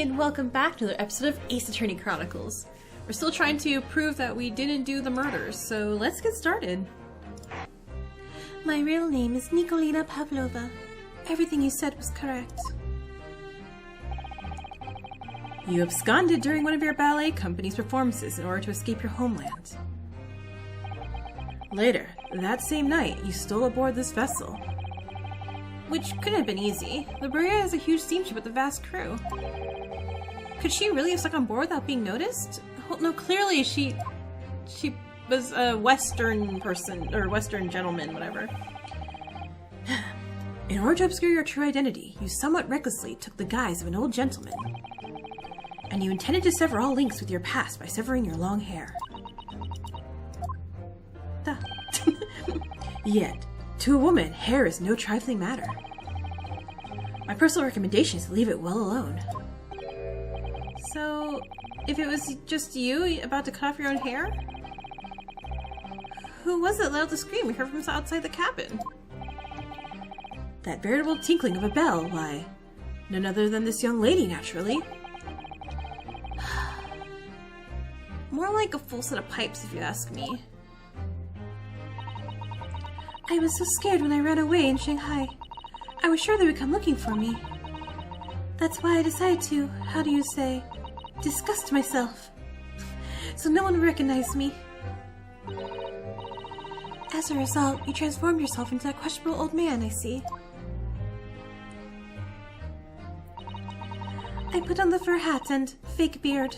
and welcome back to another episode of Ace Attorney Chronicles. We're still trying to prove that we didn't do the murders, so let's get started. My real name is Nikolina Pavlova. Everything you said was correct. You absconded during one of your ballet company's performances in order to escape your homeland. Later, that same night, you stole aboard this vessel. Which could have been easy. The Berea is a huge steamship with a vast crew. Could she really have stuck on board without being noticed? Well, no, clearly she was a Western person, or Western gentleman, whatever. In order to obscure your true identity, you somewhat recklessly took the guise of an old gentleman. And you intended to sever all links with your past by severing your long hair. Duh. Yet, to a woman, hair is no trifling matter. My personal recommendation is to leave it well alone. So, if it was just you about to cut off your own hair? Who was it that let out the scream we heard from outside the cabin? That veritable tinkling of a bell, why, none other than this young lady, naturally. More like a full set of pipes, if you ask me. I was so scared when I ran away in Shanghai. I was sure they would come looking for me. That's why I decided to, how do you say, disgust myself. So no one would recognize me. As a result, you transformed yourself into that questionable old man, I see. I put on the fur hat and fake beard.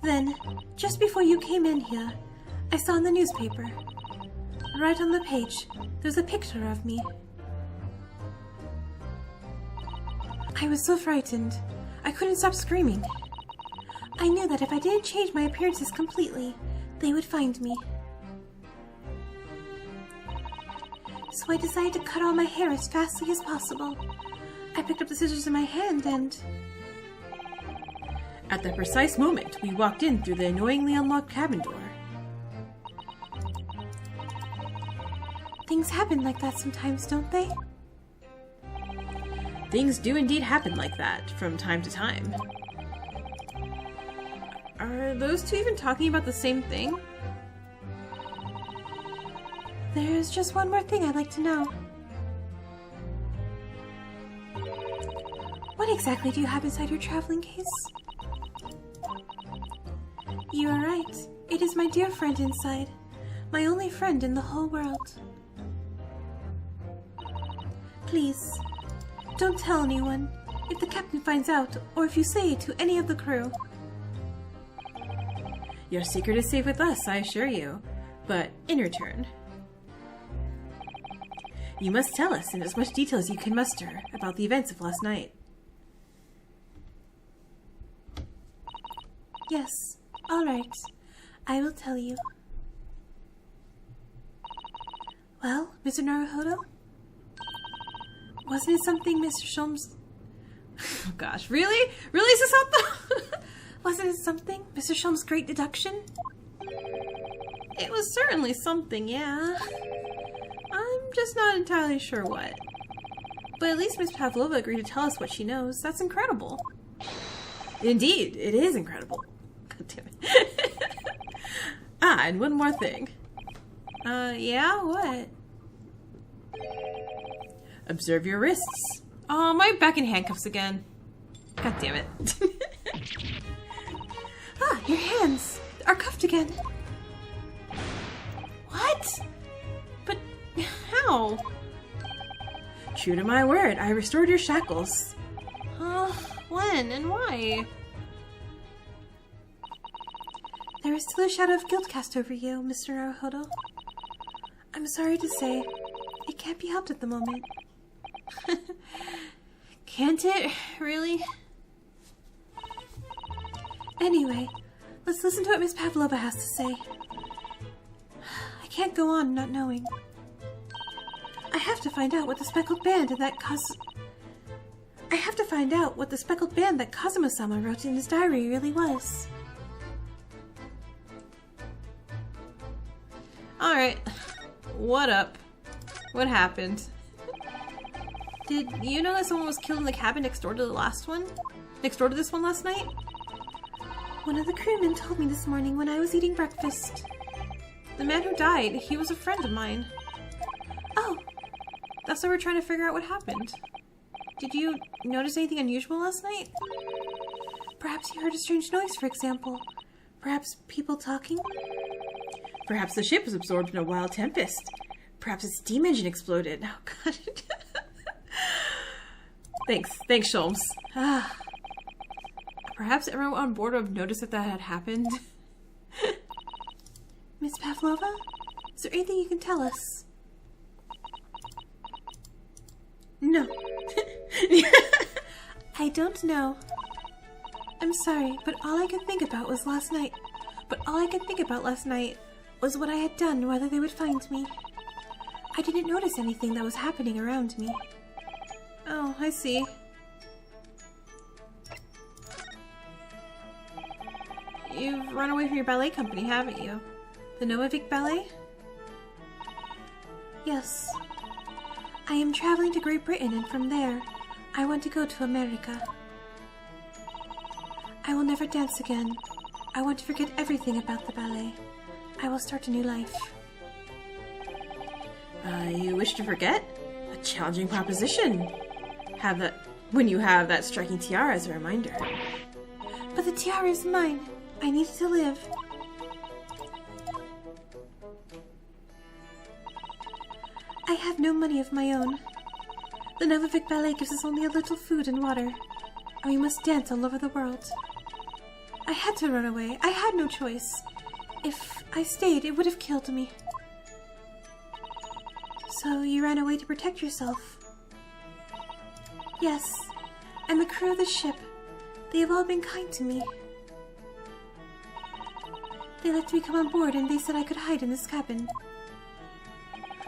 Then, just before you came in here, I saw in the newspaper. Right on the page, there's a picture of me. I was so frightened. I couldn't stop screaming. I knew that if I didn't change my appearances completely, they would find me. So I decided to cut all my hair as fastly as possible. I picked up the scissors in my hand and... At that precise moment, we walked in through the annoyingly unlocked cabin door. Things happen like that sometimes, don't they? Things do indeed happen like that, from time to time. Are those two even talking about the same thing? There's just one more thing I'd like to know. What exactly do you have inside your traveling case? You are right. It is my dear friend inside. My only friend in the whole world. Please, don't tell anyone. If the captain finds out, or if you say it to any of the crew. Your secret is safe with us, I assure you. But in return, you must tell us in as much detail as you can muster about the events of last night. Yes, all right. I will tell you. Well, Mr. Naruhodo? Wasn't it something Mr. Sholmes... Oh gosh, really? Really, Sasato? Wasn't it something? Mr. Sholmes' great deduction? It was certainly something, yeah. I'm just not entirely sure what. But at least Miss Pavlova agreed to tell us what she knows. That's incredible. Indeed, it is incredible. God damn it. And one more thing. Yeah? What? Observe your wrists. Oh, my back in handcuffs again. God damn it. Your hands are cuffed again. What? But how? True to my word, I restored your shackles. When and why? There is still a shadow of guilt cast over you, Mr. Naruhodo. I'm sorry to say, it can't be helped at the moment. Can't it? Really? Anyway, let's listen to what Miss Pavlova has to say. I can't go on not knowing. I have to find out what the speckled band that Kazuma-sama wrote in his diary really was. Alright. What up? What happened? Did you know that someone was killed in the cabin next door to the last one? Next door to this one last night? One of the crewmen told me this morning when I was eating breakfast. The man who died, he was a friend of mine. Oh, That's why we're trying to figure out what happened. Did you notice anything unusual last night? perhaps you heard a strange noise, for example. Perhaps people talking? Perhaps the ship was absorbed in a wild tempest. Perhaps its steam engine exploded. Oh, God. Thanks, Sholmes. Perhaps everyone on board would have noticed that had happened. Miss Pavlova? Is there anything you can tell us? No. I don't know. I'm sorry, but all I could think about was last night. Was what I had done, whether they would find me. I didn't notice anything that was happening around me. Oh, I see. You've run away from your ballet company, haven't you? The Novivik Ballet? Yes. I am traveling to Great Britain, and from there, I want to go to America. I will never dance again. I want to forget everything about the ballet. I will start a new life. You wish to forget? A challenging proposition. When you have that striking tiara as a reminder. But the tiara is mine. I need it to live. I have no money of my own. The Novivik Ballet gives us only a little food and water, and we must dance all over the world. I had to run away. I had no choice. If I stayed, it would have killed me. So you ran away to protect yourself? Yes, and the crew of the ship. They have all been kind to me. They let me come on board, and they said I could hide in this cabin.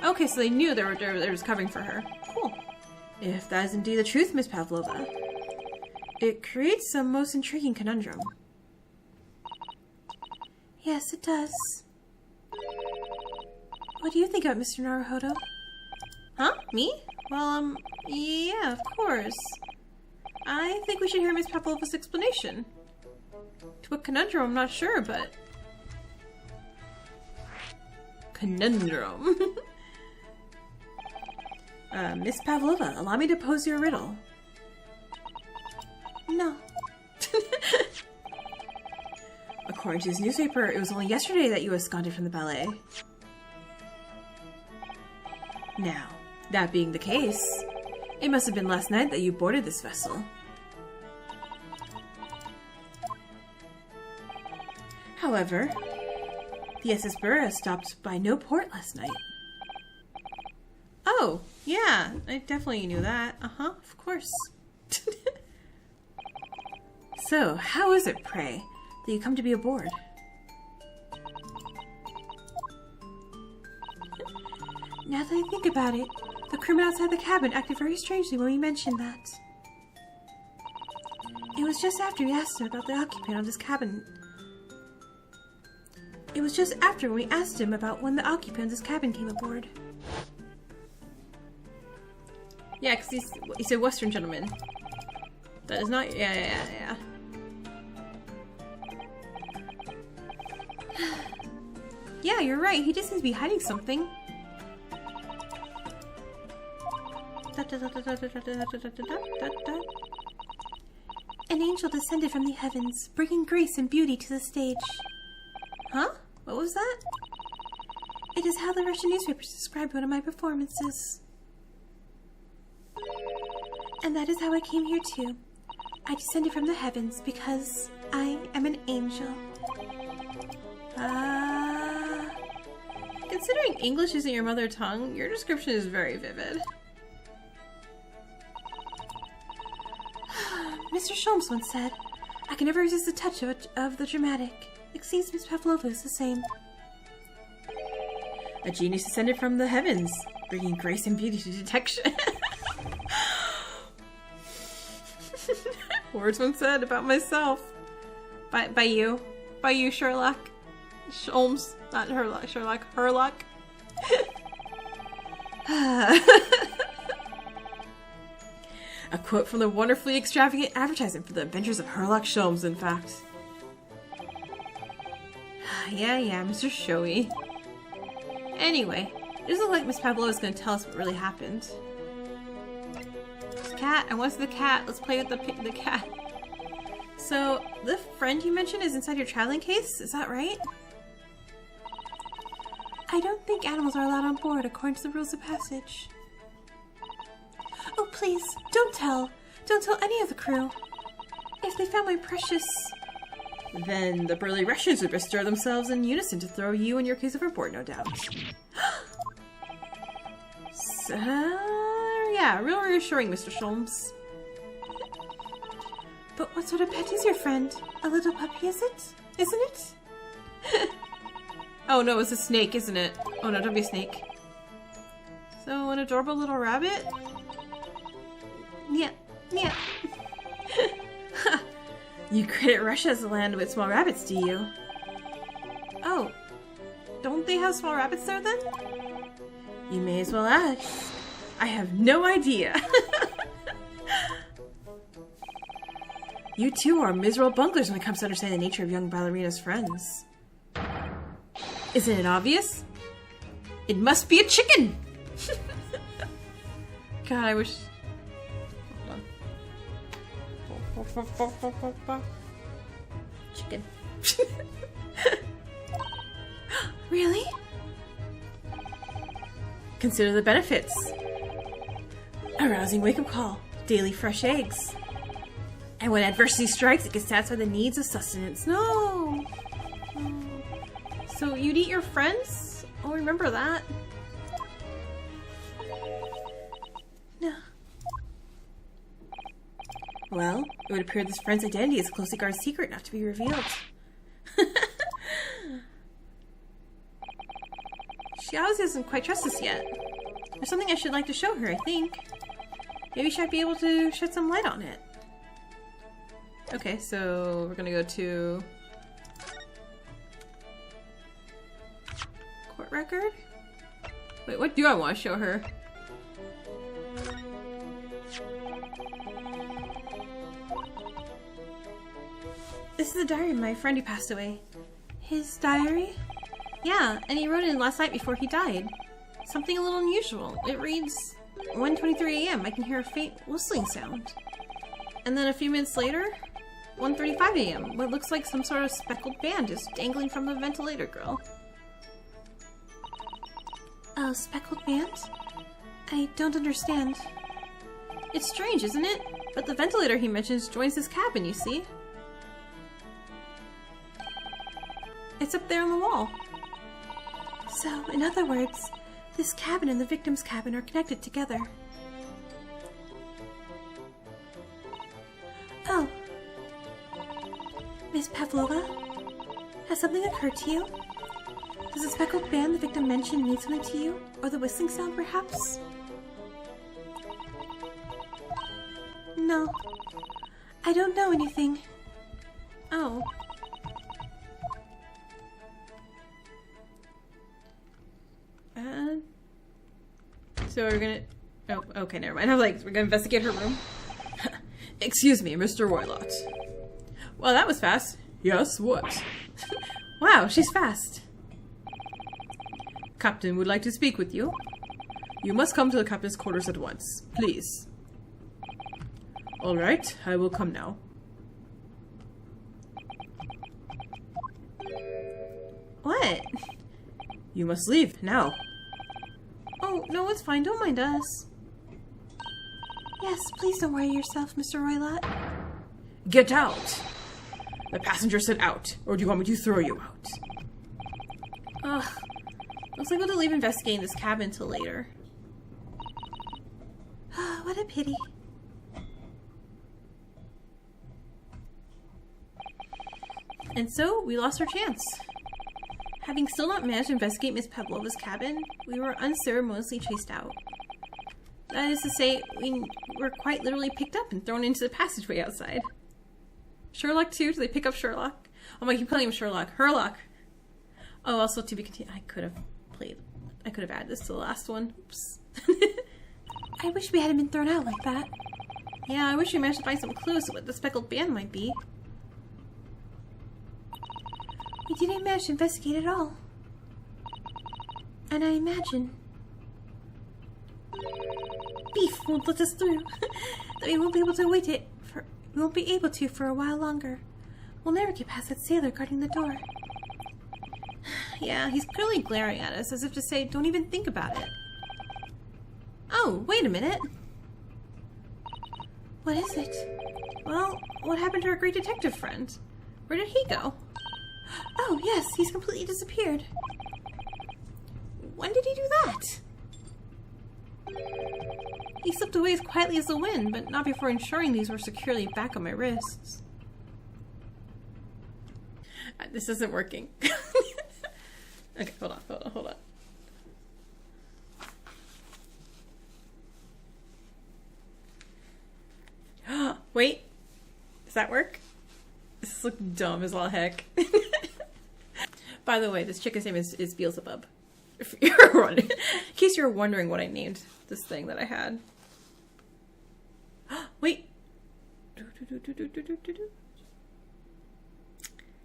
Okay, so they knew there was covering for her. Cool. If that is indeed the truth, Miss Pavlova, it creates a most intriguing conundrum. Yes, it does. What do you think about Mr. Naruhodo? Huh? Me? Well, yeah, of course. I think we should hear Miss Pavlova's explanation. To what conundrum, I'm not sure, but... Conundrum. Miss Pavlova, allow me to pose you a riddle. No. According to this newspaper, it was only yesterday that you absconded from the ballet. Now, that being the case, it must have been last night that you boarded this vessel. However, the SS Burra stopped by no port last night. Oh, yeah, I definitely knew that. Uh-huh, of course. So, how is it, pray, that you come to be aboard? Now that I think about it, the crewman outside the cabin acted very strangely when we mentioned that. It was just after we asked him about the occupant of this cabin. It was just after we asked him about when the occupant of this cabin came aboard. Yeah, because he's a Western gentleman. That is not... Yeah. Yeah, you're right. He just seems to be hiding something. An angel descended from the heavens, bringing grace and beauty to the stage. Huh? What was that? It is how the Russian newspapers described one of my performances. And that is how I came here too. I descended from the heavens because I am an angel. Considering English isn't your mother tongue, your description is very vivid. Mr. Sholmes once said, I can never resist the touch of the dramatic. It seems Miss Pavlova is the same. A genius descended from the heavens, bringing grace and beauty to detection. Words once said about myself. By you. By you, Sherlock. Sholmes. Not Herlock. Sherlock. Herlock. A quote from the wonderfully extravagant advertisement for the adventures of Herlock Sholmes, in fact. Yeah, Mr. Showy. Anyway, it doesn't look like Miss Pavlova is going to tell us what really happened. Cat, I want to see the cat. Let's play with the cat. So, the friend you mentioned is inside your traveling case, is that right? I don't think animals are allowed on board according to the rules of passage. Oh, please, don't tell. Don't tell any of the crew. If they found my precious... Then the burly Russians would bestir themselves in unison to throw you and your case overboard, no doubt. So, yeah, real reassuring, Mr. Sholmes. But what sort of pet is your friend? A little puppy, is it? Isn't it? Oh no, it's a snake, isn't it? Oh no, don't be a snake. So, an adorable little rabbit? Yeah. You credit Russia as a land with small rabbits, do you? Oh, don't they have small rabbits there then? You may as well ask. I have no idea. You two are miserable bunglers when it comes to understanding the nature of young ballerina's friends. Isn't it obvious? It must be a chicken! God, I wish... Chicken. Really? Consider the benefits. A rousing wake-up call. Daily fresh eggs. And when adversity strikes, it can satisfy the needs of sustenance. No! So you'd eat your friends? Oh, remember that. No. Well, it would appear this friend's identity is a closely guarded secret not to be revealed. She obviously doesn't quite trust us yet. There's something I should like to show her, I think. Maybe she might be able to shed some light on it. Okay, so we're gonna go to... Court record? Wait, what do I want to show her? This is the diary of my friend who passed away. His diary? Yeah, and he wrote it in last night before he died. Something a little unusual. It reads, 1:23 a.m. I can hear a faint whistling sound. And then a few minutes later, 1:35 a.m. What looks like some sort of speckled band is dangling from the ventilator grill. A speckled band? I don't understand. It's strange, isn't it? But the ventilator he mentions joins his cabin, you see? It's up there on the wall. So, in other words, this cabin and the victim's cabin are connected together. Oh. Miss Pavlova? Has something occurred to you? Does the speckled band the victim mentioned mean something to you? Or the whistling sound, perhaps? No. I don't know anything. Oh. So we're gonna... Oh, okay, never mind. I was like, we're gonna investigate her room. Excuse me, Mr. Roylott. Well, that was fast. Yes, what? Wow, she's fast. Captain would like to speak with you. You must come to the captain's quarters at once, please. All right, I will come now. What? You must leave, now. Oh, no, it's fine. Don't mind us. Yes, please don't worry yourself, Mr. Roylott. Get out! The passenger said out, or do you want me to throw you out? Ugh. Looks like we'll have to leave investigating this cabin till later. What a pity. And so, we lost our chance. Having still not managed to investigate Miss Pavlova's cabin, we were unceremoniously chased out. That is to say, we were quite literally picked up and thrown into the passageway outside. Sherlock too? Do they pick up Sherlock? Oh my, I keep calling him Sherlock. Herlock! Oh, also to be continued. I could have added this to the last one. Oops. I wish we hadn't been thrown out like that. Yeah, I wish we managed to find some clues to what the speckled band might be. We didn't manage to investigate at all. And I imagine Beef won't let us through. That we won't be able to we won't be able to for a while longer. We'll never get past that sailor guarding the door. Yeah, he's clearly glaring at us as if to say, don't even think about it. Oh, wait a minute. What is it? Well, what happened to our great detective friend? Where did he go? Oh, yes, he's completely disappeared. When did he do that? He slipped away as quietly as the wind, but not before ensuring these were securely back on my wrists. This isn't working. Okay, hold on. Wait, does that work? This looks dumb as all heck. By the way, this chicken's name is Beelzebub. If you're wondering, in case you're wondering what I named this thing that I had. Wait.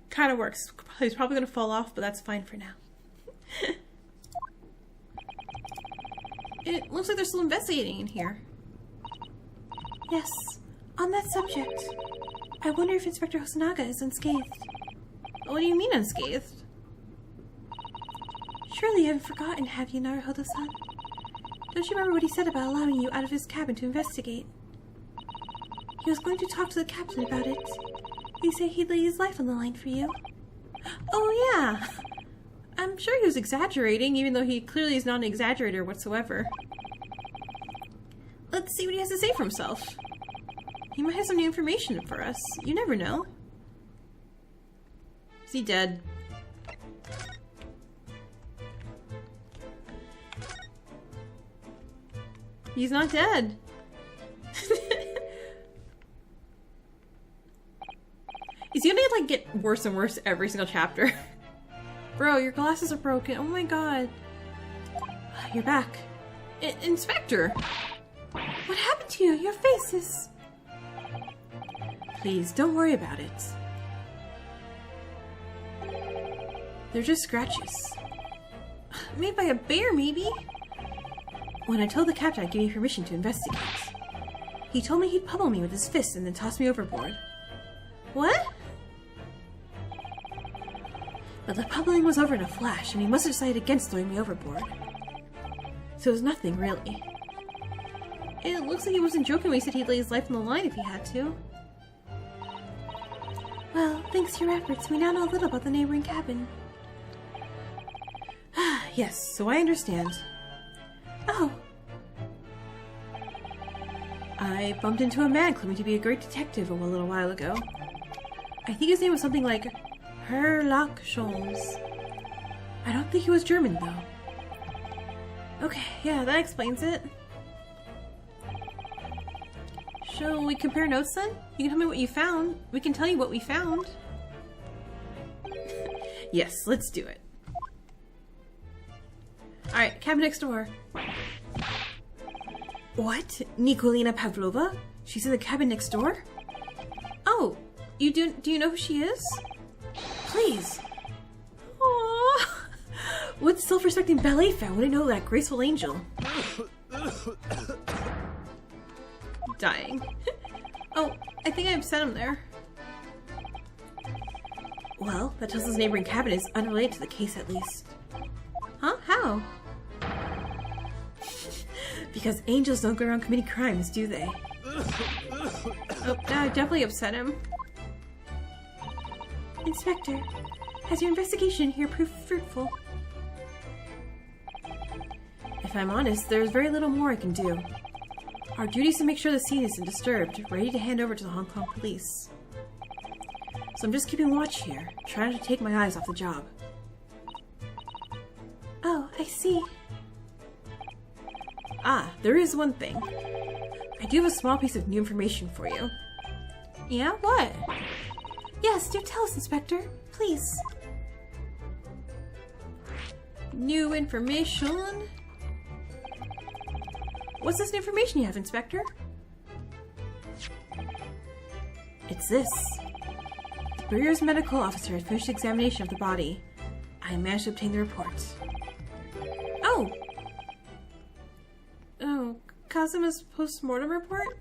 Kind of works. He's probably going to fall off, but that's fine for now. It looks like they're still investigating in here. Yes, on that subject, I wonder if Inspector Hosonaga is unscathed. What do you mean unscathed? Surely you haven't forgotten, have you, Naruhodo-san? Don't you remember what he said about allowing you out of his cabin to investigate? He was going to talk to the captain about it. He said he'd lay his life on the line for you. Oh, yeah. I'm sure he was exaggerating, even though he clearly is not an exaggerator whatsoever. Let's see what he has to say for himself. He might have some new information for us. You never know. Is he dead? He's not dead. Is he gonna like get worse and worse every single chapter? Bro, your glasses are broken. Oh my god. You're back. Inspector! What happened to you? Your face is... Please, don't worry about it. They're just scratches. Made by a bear, maybe? When I told the captain I'd give you permission to investigate, he told me he'd pummel me with his fist and then toss me overboard. What? But the pummeling was over in a flash, and he must have decided against throwing me overboard. So it was nothing, really. It looks like he wasn't joking when he said he'd lay his life on the line if he had to. Well, thanks to your efforts, we now know a little about the neighboring cabin. Yes, so I understand. Oh. I bumped into a man claiming to be a great detective a little while ago. I think his name was something like Herlock Sholmes. I don't think he was German, though. Okay, yeah, that explains it. Shall we compare notes then? You can tell me what you found. We can tell you what we found. Yes, let's do it. Alright, cabin next door. What? Nikolina Pavlova? She's in the cabin next door? Oh, do you know who she is? Please. Aww. What self-respecting ballet fan wouldn't know that graceful angel? Dying. Oh, I think I upset him there. Well, that tells us neighboring cabin is unrelated to the case at least. Huh? How? Because angels don't go around committing crimes, do they? Oh, I definitely upset him. Inspector, has your investigation here proved fruitful? If I'm honest, there's very little more I can do. Our duty is to make sure the scene isn't disturbed, ready to hand over to the Hong Kong police. So I'm just keeping watch here, trying not to take my eyes off the job. Oh, I see. Ah, there is one thing. I do have a small piece of new information for you. Yeah? What? Yes, do tell us, Inspector. Please. New information? What's this new information you have, Inspector? It's this. The Bureau's medical officer had finished examination of the body. I managed to obtain the report. Oh! Oh, Kazuma's post-mortem report?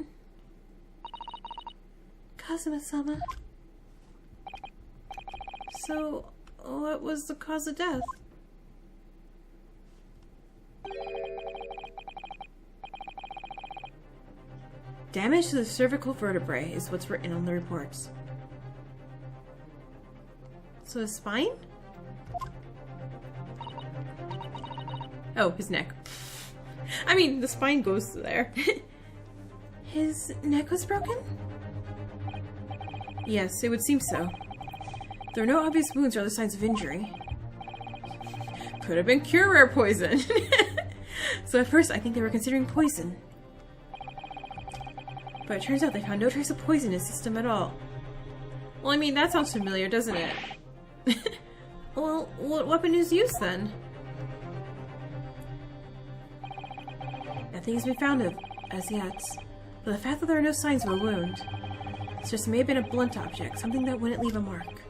Kazuma-sama. So, what was the cause of death? Damage to the cervical vertebrae is what's written on the reports. So his spine? Oh, his neck. I mean, the spine goes there. His neck was broken? Yes, it would seem so. There are no obvious wounds or other signs of injury. Could have been cure-rare poison. So at first, I think they were considering poison. But it turns out they found no trace of poison in his system at all. Well, I mean, that sounds familiar, doesn't it? Well, what weapon is used then? Nothing has been found of as yet. But the fact that there are no signs of a wound suggests it may have been a blunt object, something that wouldn't leave a mark.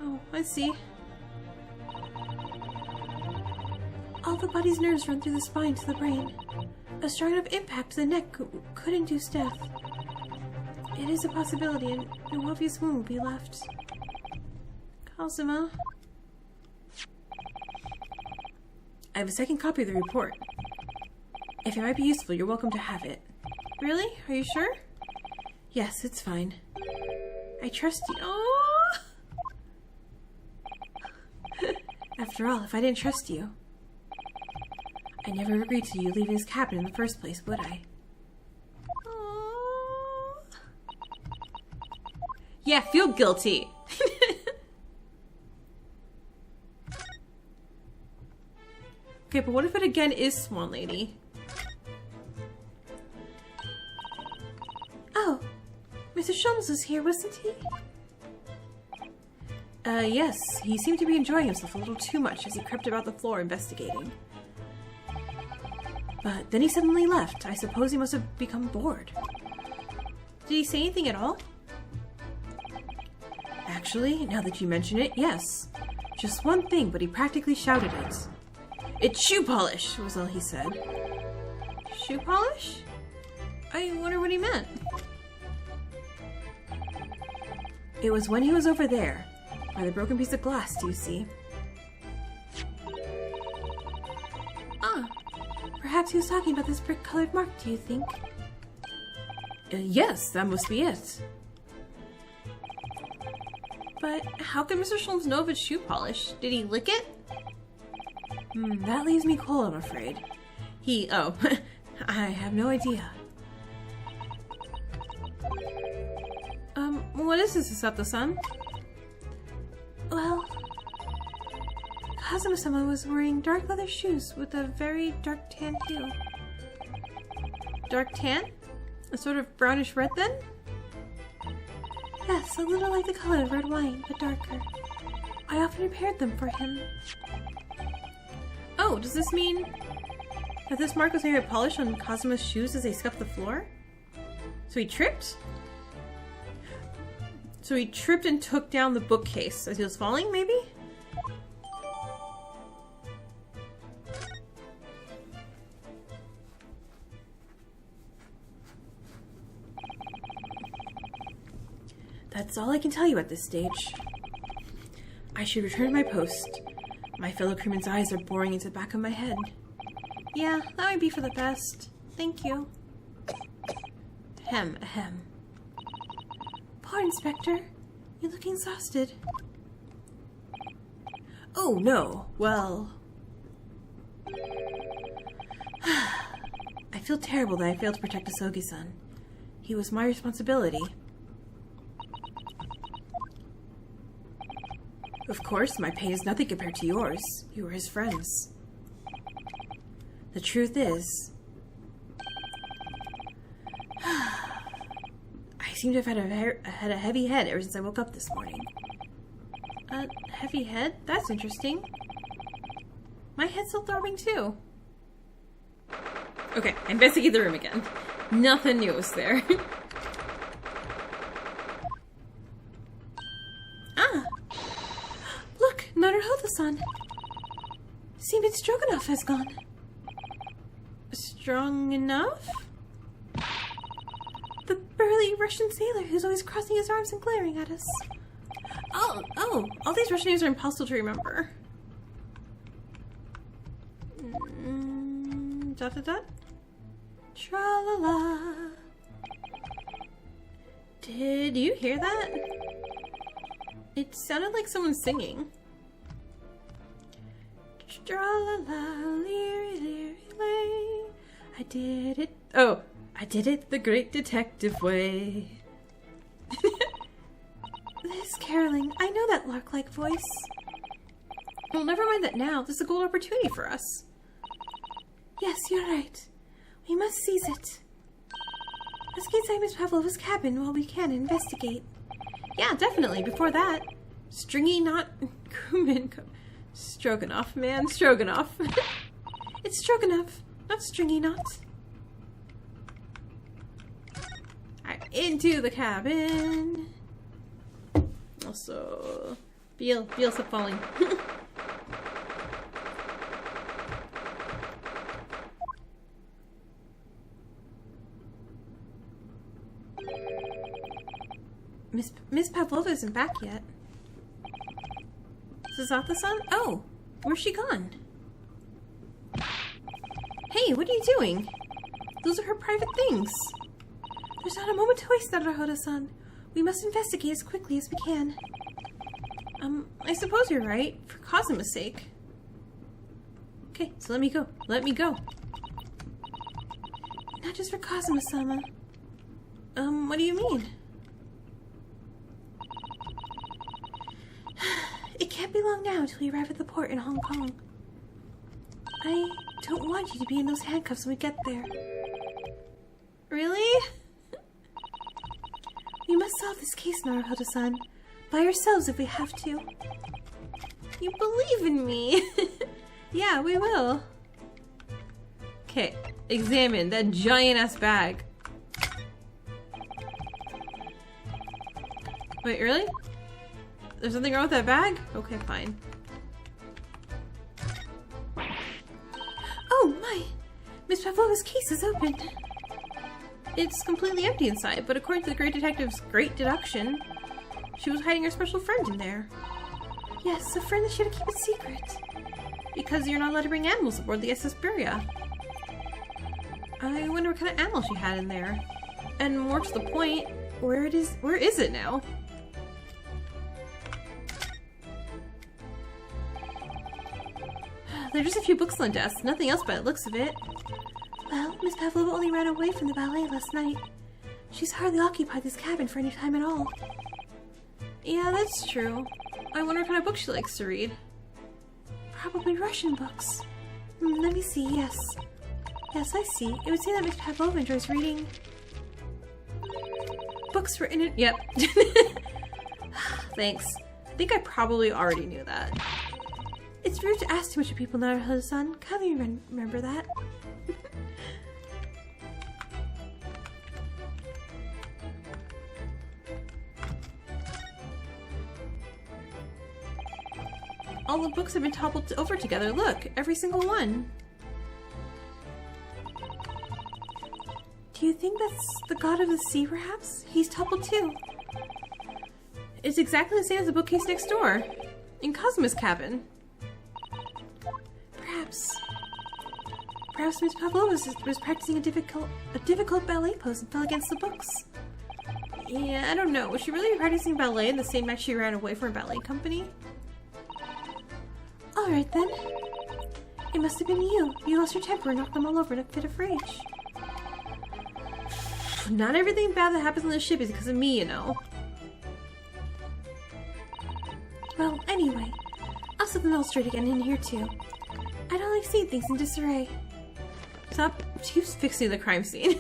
Oh, I see. All the body's nerves run through the spine to the brain. A strong enough impact to the neck could induce death. It is a possibility, and no obvious wound will be left. Kazuma. I have a second copy of the report. If it might be useful, you're welcome to have it. Really? Are you sure? Yes, it's fine. I trust you. Oh! After all, if I didn't trust you, I never agreed to you leaving his cabin in the first place, would I? Oh. Yeah, feel guilty. Okay, but what if it again is Swan Lady? Oh, Mr. Sholmes was here, wasn't he? Yes. He seemed to be enjoying himself a little too much as he crept about the floor investigating. But then he suddenly left. I suppose he must have become bored. Did he say anything at all? Actually, now that you mention it, yes. Just one thing, but he practically shouted it. It's shoe polish, was all he said. Shoe polish? I wonder what he meant. It was when he was over there, by the broken piece of glass, do you see? Ah, perhaps he was talking about this brick-colored mark, do you think? Yes, that must be it. But how could Mr. Sholmes know if it's shoe polish? Did he lick it? That leaves me cold, I'm afraid. Oh, I have no idea. What is this, Sato-san? Well, Kazuma-sama was wearing dark leather shoes with a very dark tan heel. Dark tan? A sort of brownish red then? Yes, a little like the color of red wine, but darker. I often repaired them for him. Oh, does this mean that this mark was made by polish on Kazuma's shoes as they scuffed the floor? So he tripped? So he tripped and took down the bookcase as he was falling, maybe? That's all I can tell you at this stage. I should return to my post. My fellow crewmen's eyes are boring into the back of my head. Yeah, that might be for the best. Thank you. Ahem, ahem. Poor Inspector. You look exhausted. Oh, no. Well... I feel terrible that I failed to protect Asogi-san. He was my responsibility. Of course, my pain is nothing compared to yours. You were his friends. The truth is... I seem to have had a heavy head ever since I woke up this morning. A heavy head? That's interesting. My head's still throbbing too. Okay, I investigate the room again. Nothing new was there. Naruhodo-san! Seaman Stroganoff has gone. Strong enough? The burly Russian sailor who's always crossing his arms and glaring at us. Oh, all these Russian names are impossible to remember. Dot dot dot. Tra-la-la. Did you hear that? It sounded like someone singing. Tra-la-la, leery-leery-lay. I did it. Oh, I did it the great detective way. This caroling, I know that lark-like voice. Well, never mind that now. This is a gold opportunity for us. Yes, you're right. We must seize it. Let's get inside Miss Pavlova's cabin while we can investigate. Yeah, definitely. Before that, Stringy Knot Crewman Stroganoff, man. Stroganoff. It's Stroganoff, not Stringy Knot. Alright, into the cabin. Also, Beal, stop falling. Miss Pavlova isn't back yet. Suzato-san? Oh, where's she gone? Hey, what are you doing? Those are her private things. There's not a moment to waste, Naruhodo-san. We must investigate as quickly as we can. I suppose you're right, for Kazuma's sake. Okay, so let me go. Let me go. Not just for Kazuma-sama. What do you mean? It can't be long now until we arrive at the port in Hong Kong. I don't want you to be in those handcuffs when we get there. Really? We must solve this case, Naruhodo-san. By ourselves if we have to. You believe in me. Yeah, we will. Okay, examine that giant-ass bag. Wait, really? There's something wrong with that bag? Okay, fine. Oh my! Miss Pavlova's case is open. It's completely empty inside, but according to the great detective's great deduction, she was hiding her special friend in there. Yes, a friend that should have kept it secret. Because you're not allowed to bring animals aboard the SS Beria. I wonder what kind of animal she had in there. And more to the point, where is it now? There are just a few books on the desk, nothing else by the looks of it. Well, Miss Pavlova only ran away from the ballet last night. She's hardly occupied this cabin for any time at all. Yeah, that's true. I wonder what kind of books she likes to read. Probably Russian books. Let me see, yes. Yes, I see. It would seem that Miss Pavlova enjoys reading books written in... Yep. Thanks. I think I probably already knew that. It's rude to ask too much of people, Naruhodo-san. Can't you remember that? All the books have been toppled over together. Look, every single one. Do you think that's the god of the sea, perhaps? He's toppled too. It's exactly the same as the bookcase next door. In Kazuma's cabin. Perhaps Miss Pavlova was practicing a difficult ballet pose and fell against the books. Yeah, I don't know. Was she really practicing ballet in the same night she ran away from a ballet company? Alright then. It must have been you. You lost your temper and knocked them all over in a fit of rage. Not everything bad that happens on the ship is because of me, you know. Well, anyway, I'll set them all straight again in here too. I don't like seeing things in disarray. Stop. She keeps fixing the crime scene.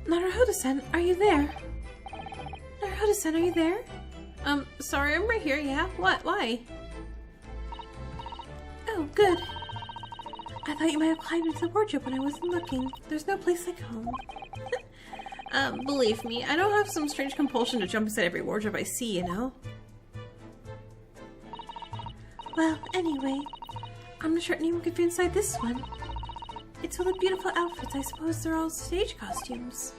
Naruhodo-san, are you there? Naruhodo-san, are you there? Sorry, I'm right here, yeah? What? Why? Oh, good. I thought you might have climbed into the wardrobe when I wasn't looking. There's no place like home. Believe me, I don't have some strange compulsion to jump inside every wardrobe I see, you know? Well, anyway, I'm not sure anyone could fit inside this one. It's full of beautiful outfits. I suppose they're all stage costumes.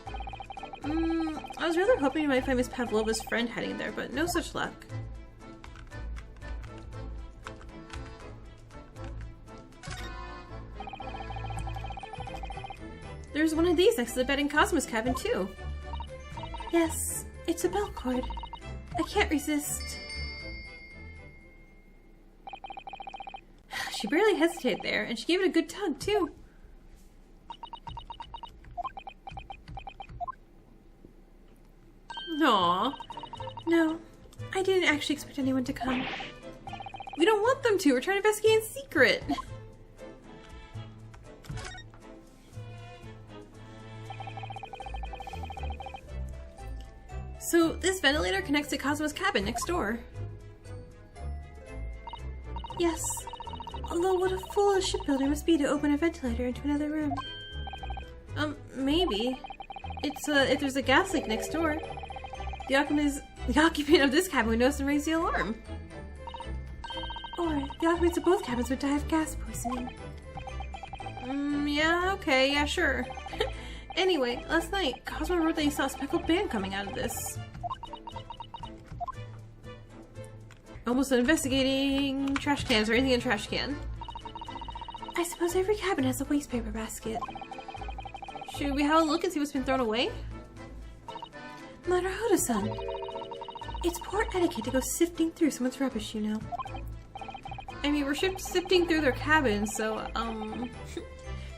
I was really hoping you might find Miss Pavlova's friend hiding there, but no such luck. There's one of these next to the bed in Cosmo's cabin, too. Yes, it's a bell cord. I can't resist. She barely hesitated there, and she gave it a good tug, too. Aww. No, I didn't actually expect anyone to come. We don't want them to. We're trying to investigate in secret. So, this ventilator connects to Cosmo's cabin next door. Yes. Although what a fool a shipbuilder must be to open a ventilator into another room. Maybe. It's, if there's a gas leak next door, the occupant of this cabin would notice and raise the alarm. Or the occupants of both cabins would die of gas poisoning. Yeah, okay, yeah, sure. Anyway, last night, Cosmo wrote that he saw a speckled band coming out of this. Almost investigating trash cans or anything in a trash can. I suppose every cabin has a waste paper basket. Should we have a look and see what's been thrown away? Hosonaga, it's poor etiquette to go sifting through someone's rubbish, you know. I mean, we're sifting through their cabin, so,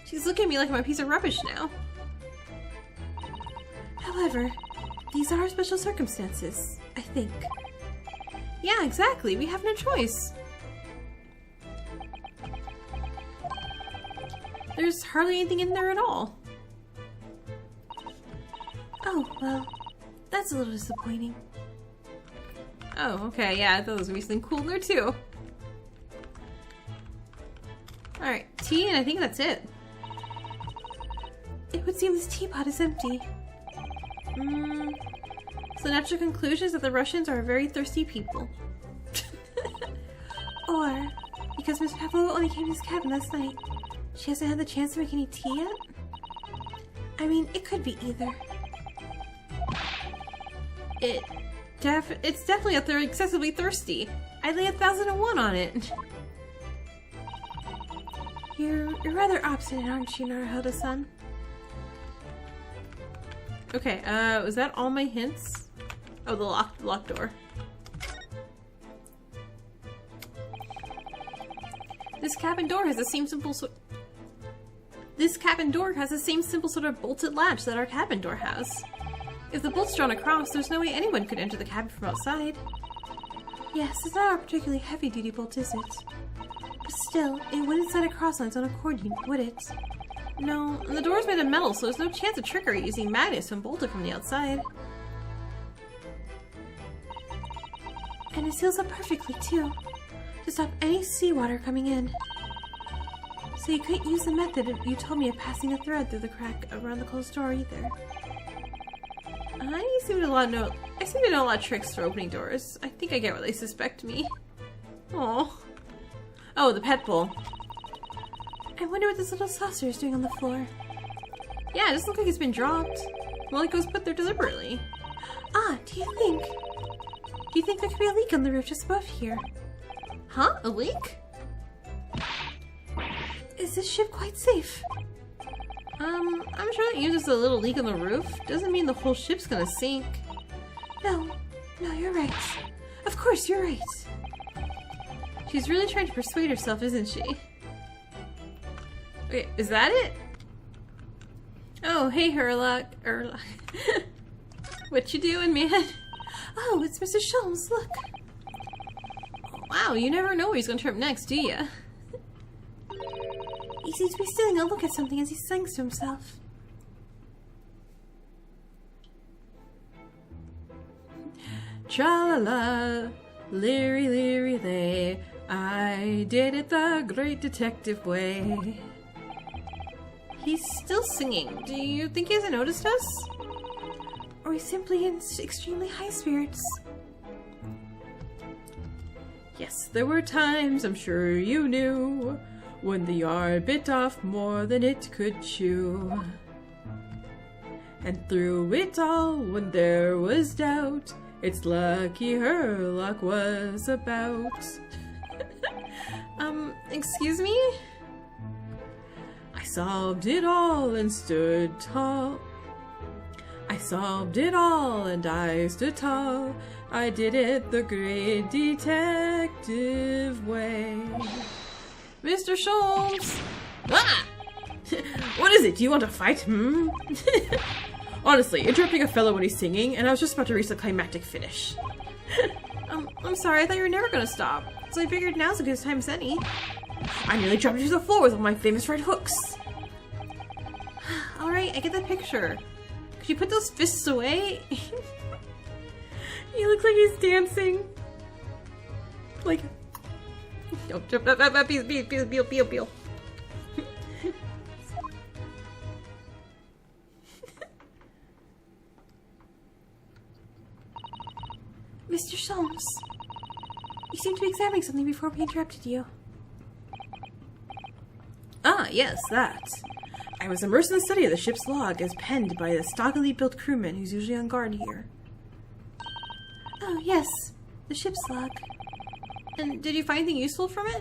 she's looking at me like I'm a piece of rubbish now. However, these are special circumstances, I think. Yeah, exactly. We have no choice. There's hardly anything in there at all. Oh, well, that's a little disappointing. Oh, okay, yeah, I thought there was gonna be something cool in there too. Alright, tea, and I think that's it. It would seem this teapot is empty. So the natural conclusion is that the Russians are a very thirsty people. Or, because Miss Pavlova only came to this cabin last night, she hasn't had the chance to make any tea yet? I mean, it could be either. It's definitely that they're excessively thirsty. I'd lay 1,001 on it. You're rather obstinate, aren't you, Naruhodo-san? Okay, was that all my hints? Oh, the locked door. This cabin door has the same simple sort of bolted latch that our cabin door has. If the bolt's drawn across, there's no way anyone could enter the cabin from outside. Yes, it's not a particularly heavy-duty bolt, is it? But still, it wouldn't slide across on its own accord, would it? No, and the door's made of metal, so there's no chance of trickery using magnets to unbolt it from the outside. And it seals up perfectly, too, to stop any seawater coming in. So you couldn't use the method you told me of passing a thread through the crack around the closed door either. I seem to know a lot of tricks for opening doors. I think I get what they suspect me. Oh, the pet bowl. I wonder what this little saucer is doing on the floor. Yeah, it doesn't look like it's been dropped. Well, like it was put there deliberately. Ah, do you think there could be a leak on the roof just above here? Huh? A leak? Is this ship quite safe? I'm sure that even just a little leak on the roof doesn't mean the whole ship's gonna sink. No, you're right. Of course, you're right. She's really trying to persuade herself, isn't she? Wait, is that it? Oh, hey, Herlock. What you doing, man? Oh, it's Mr. Sholmes, look. Wow, you never know where he's gonna turn up next, do ya? He seems to be stealing a look at something as he sings to himself. Tra-la-la, leery, leery, lay. I did it the great detective way. He's still singing. Do you think he hasn't noticed us? or he's simply in extremely high spirits. Yes, there were times, I'm sure you knew, when the yard bit off more than it could chew. And through it all, when there was doubt, it's lucky her luck was about. Excuse me? I solved it all and stood tall. I solved it all and I stood tall. I did it the great detective way. Mr. Sholmes! Ah! What is it? Do you want to fight? Honestly, interrupting a fellow when he's singing, and I was just about to reach the climactic finish. I'm sorry, I thought you were never gonna stop. So I figured now's as good a time as any. I nearly dropped you to the floor with one of my famous red hooks. Alright, I get the picture. Could you put those fists away? He looks like he's dancing. Like... Don't jump up, Beal. Mr. Sholmes, you seem to be examining something before we interrupted you. Ah, yes, that. I was immersed in the study of the ship's log as penned by the stockily built crewman who's usually on guard here. Oh, yes, the ship's log. And did you find anything useful from it?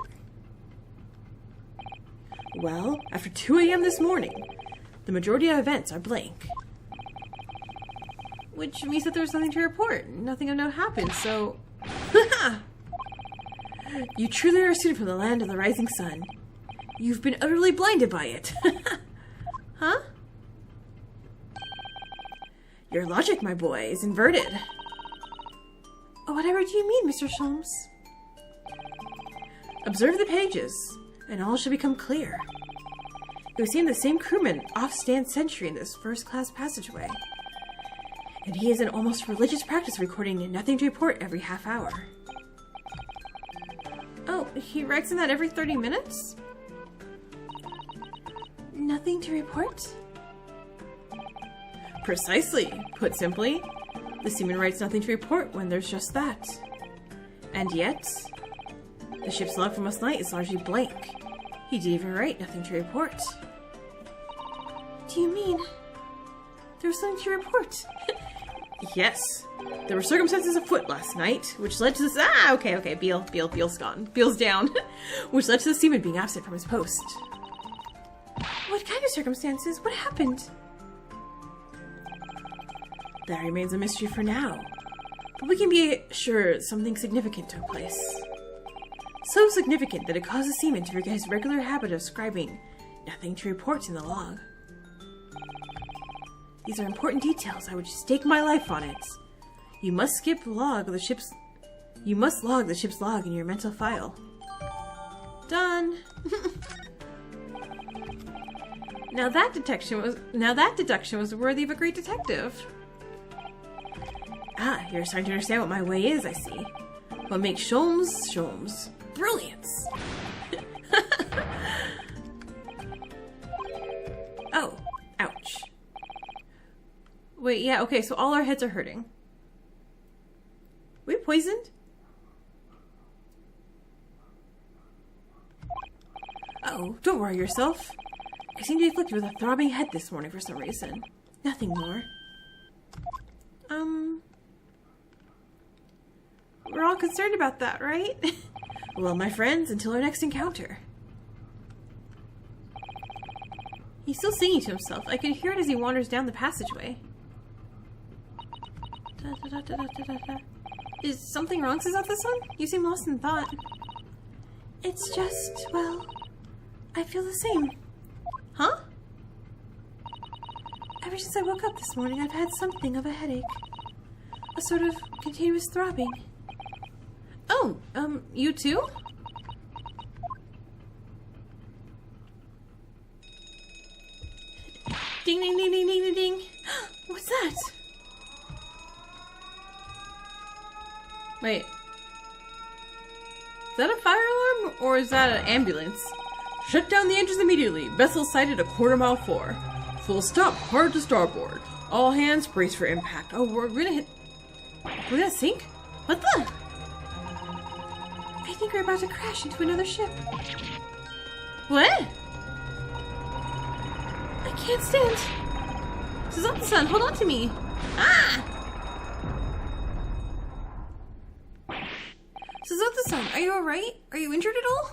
Well, after 2 a.m. this morning, the majority of events are blank. Which means that there was nothing to report. Nothing of note happened, so... You truly are a student from the land of the rising sun. You've been utterly blinded by it. Huh? Your logic, my boy, is inverted. Whatever do you mean, Mr. Sholmes? Observe the pages, and all should become clear. It was seen the same crewman off-stand sentry in this first-class passageway. And he is in almost religious practice recording nothing to report every half hour. Oh, he writes in that every 30 minutes? Nothing to report? Precisely. Put simply, the seaman writes nothing to report when there's just that. And yet, the ship's log from last night is largely blank. He didn't even write nothing to report. Do you mean there was something to report? Yes. There were circumstances afoot last night, which led to this— okay, Beal's gone. Beal's down. Which led to the seaman being absent from his post. What kind of circumstances? What happened? That remains a mystery for now. But we can be sure something significant took place. So significant that it caused the seaman to forget his regular habit of scribing nothing to report in the log. These are important details. I would stake my life on it. You must log the ship's log in your mental file. Done. Now that deduction was worthy of a great detective. Ah, you're starting to understand what my way is, I see. What makes Sholmes. Brilliance! Oh, ouch. Wait, yeah, okay, so all our heads are hurting. We poisoned? Oh, don't worry yourself. I seem to be afflicted with a throbbing head this morning for some reason. Nothing more. We're all concerned about that, right? Well, my friends, until our next encounter. He's still singing to himself. I can hear it as he wanders down the passageway. Is something wrong, Suzato-san? You seem lost in thought. It's just, well, I feel the same. Huh? Ever since I woke up this morning, I've had something of a headache. A sort of continuous throbbing. Oh, you too? Ding, ding, ding, ding, ding, ding, ding. What's that? Wait. Is that a fire alarm, or is that an ambulance? Shut down the engines immediately. Vessel sighted a quarter mile 4. Full stop, hard to starboard. All hands brace for impact. Oh, we're gonna sink? What the? I think we're about to crash into another ship. What? I can't stand. Suzuki-san, hold on to me. Ah! Suzuki-san, are you alright? Are you injured at all?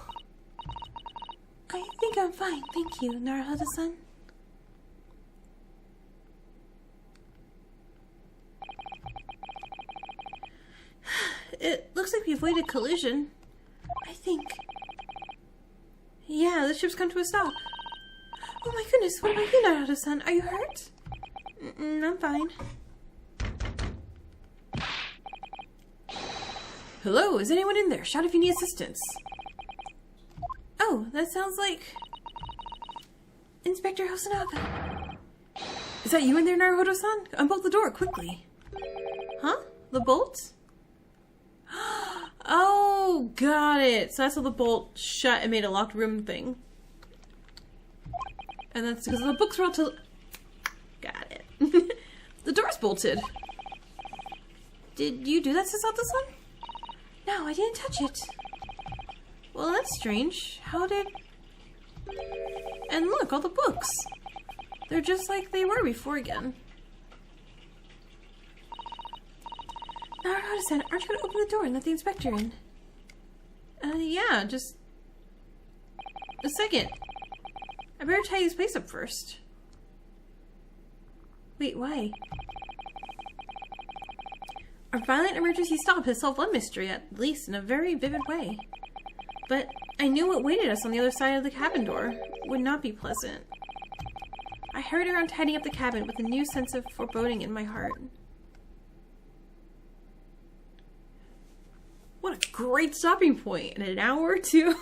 I think I'm fine, thank you, Naruhodo-san. It looks like we avoided collision. I think. Yeah, the ship's come to a stop. Oh my goodness, what about you, Naruhodo-san? Are you hurt? I'm fine. Hello, is anyone in there? Shout if you need assistance. Oh, that sounds like Inspector Hosonaga. Is that you in there, Naruhodo-san? Unbolt the door, quickly. Huh? The bolt? Oh, got it. So that's how the bolt shut and made a locked room thing. And that's because the books were all to... Got it. The door's bolted. Did you do that, Suzuki-san? No, I didn't touch it. Well, that's strange. How did... And look, all the books. They're just like they were before again. Naruhodo-san, aren't you going to open the door and let the inspector in? Yeah, just... a second. I better tie his place up first. Wait, why? Our violent emergency stop has solved one mystery, at least in a very vivid way. But I knew what waited us on the other side of the cabin door would not be pleasant. I hurried around tidying up the cabin with a new sense of foreboding in my heart. What a great stopping point in an hour or two.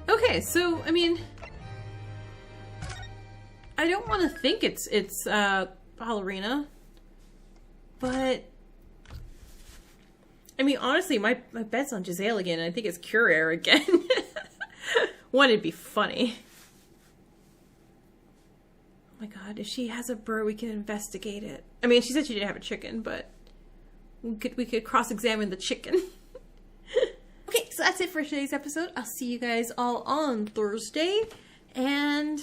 Okay, so, I mean, I don't want to think it's ballerina, but I mean, honestly, my bet's on Giselle again, and I think it's Curer again. One, it'd be funny. Oh my god, if she has a bird, we can investigate it. I mean, she said she didn't have a chicken, but we could cross-examine the chicken. Okay, so that's it for today's episode. I'll see you guys all on Thursday, and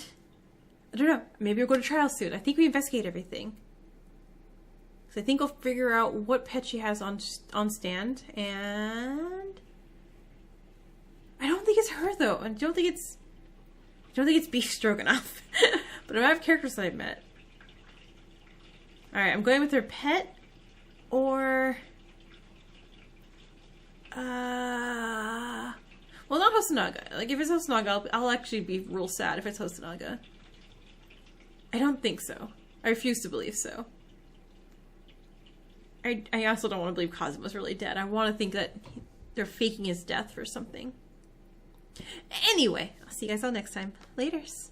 I don't know, maybe we'll go to trial soon. I think we investigate everything. So I think we'll figure out what pet she has on stand, and I don't think it's her though. I don't think it's Beef Stroganoff. But I have characters that I've met. Alright, I'm going with her pet or well, not Hosonaga. Like, if it's Hosonaga, I'll actually be real sad if it's Hosonaga. I don't think so. I refuse to believe so. I also don't want to believe Kazuma's really dead. I want to think that they're faking his death for something. Anyway, I'll see you guys all next time. Laters.